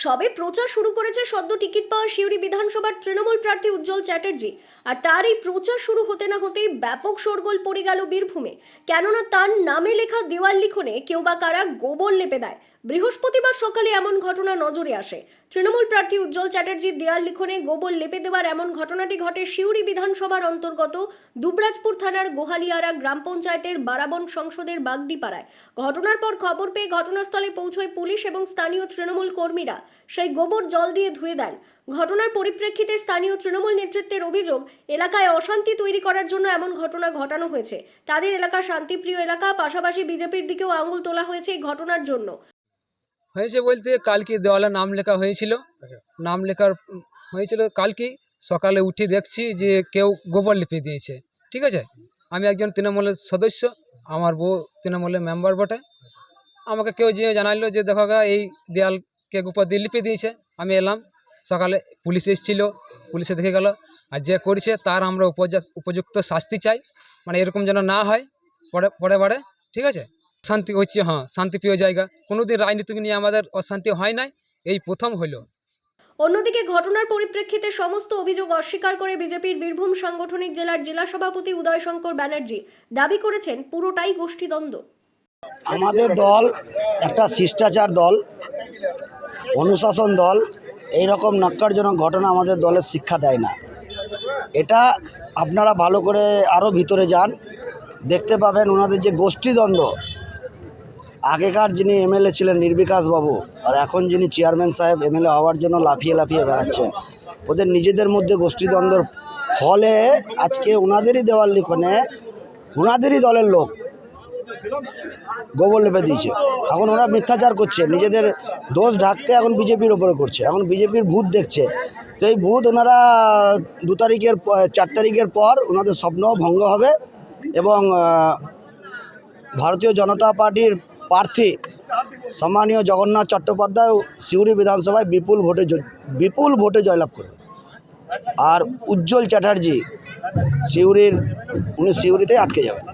সবে প্রচার শুরু করেছে সদ্য টিকিট পাওয়া সিউড়ি বিধানসভার তৃণমূল প্রার্থী উজ্জ্বল চ্যাটার্জি। আর তার এই প্রচার শুরু হতে না হতেই ব্যাপক শোরগোল পড়ে গেল বীরভূমে। কেননা তার নামে লেখা দেওয়াল লিখনে কেউ বা কারা গোবর লেপে দেয়। বৃহস্পতিবার সকালে এমন ঘটনা নজরে আসে। তৃণমূল প্রার্থী উজ্জ্বল চ্যাটার্জির দেওয়াল লিখনে গোবর লেপে দেওয়ার এমন ঘটনাটি ঘটে সিউড়ি বিধানসভার অন্তর্গত দুবরাজপুর থানার গোহালিয়ারা গ্রাম পঞ্চায়েতের বারাবন সংসদের বাগদিপাড়ায়। ঘটনার পর খবর পেয়ে ঘটনাস্থলে পৌঁছয় পুলিশ এবং স্থানীয় তৃণমূল কর্মীরা সেই গোবর জল দিয়ে ধুয়ে দেন। ঘটনার পরিপ্রেক্ষিতে স্থানীয় তৃণমূল নেতৃত্বের অভিযোগ, এলাকায় অশান্তি তৈরি করার জন্য এমন ঘটনা ঘটানো হয়েছে। তাদের এলাকা শান্তিপ্রিয় এলাকা, পাশাপাশি বিজেপির দিকেও আঙুল তোলা হয়েছে এই ঘটনার জন্য। হয়েছে বলতে কালকে দেওয়ালে নাম লেখা হয়েছিল, নাম লেখার হয়েছিল কালকে সকালে উঠে দেখছি যে কেউ গোবর লিপে দিয়েছে। ঠিক আছে, আমি একজন তৃণমূলের সদস্য, আমার বউ তৃণমূলের মেম্বার বটে। আমাকে কেউ যে জানাইলো যে দেখো গা এই দেয়ালকে গোবর দিয়ে লিপে দিয়েছে। আমি এলাম, সকালে পুলিশ এসেছিল, পুলিশে দেখে গেল। আর যে করেছে তার আমরা উপযুক্ত শাস্তি চাই, মানে এরকম যেন না হয় পরে বারে। ঠিক আছে, শান্তি হচ্ছে, হ্যাঁ শান্তিপ্রিয় জায়গা, কোনোদিন রাজনীতিক নিয়ে আমাদের অশান্তি হয় নাই, এই প্রথম হইল। অন্যদিকে ঘটনার পরিপ্রেক্ষিতে সমস্ত অভিযোগ অস্বীকার করে বিজেপির বীরভূম সাংগঠনিক জেলার জেলা সভাপতি উদয়শঙ্কর ব্যানার্জি দাবি করেছেন পুরোটাই গোষ্ঠীদ্বন্দ্ব। আমাদের দল একটা শিষ্টাচার দল, অনুশাসন দল। এই রকম ন্যক্কারজনক ঘটনা আমাদের দলের শিক্ষা দেয় না। এটা আপনারা ভালো করে আরও ভিতরে যান, দেখতে পাবেন ওনাদের যে গোষ্ঠীদ্বন্দ্ব। আগেকার যিনি এমএলএ ছিলেন নির্বিকাশ বাবু, আর এখন যিনি চেয়ারম্যান সাহেব এমএলএ হওয়ার জন্য লাফিয়ে লাফিয়ে বেড়াচ্ছেন, ওদের নিজেদের মধ্যে গোষ্ঠীদ্বন্দ্বের ফলে আজকে ওনাদেরই দেওয়াল লিখনে ওনাদেরই দলের লোক গোবর লেপে দিয়েছে। এখন ওরা মিথ্যাচার করছে, নিজেদের দোষ ঢাকতে এখন বিজেপির ওপরে করছে। এখন বিজেপির ভূত দেখছে, তো এই ভূত ওনারা 4 তারিখের পর ওনাদের স্বপ্ন ভঙ্গ হবে এবং ভারতীয় জনতা পার্টির প্রার্থী সম্মানীয় জগন্নাথ চট্টোপাধ্যায় সিউড়ি বিধানসভায় বিপুল ভোটে জয়লাভ করবে। আর উজ্জ্বল চ্যাটার্জি উনি সিউড়িতেই আটকে যাবেন।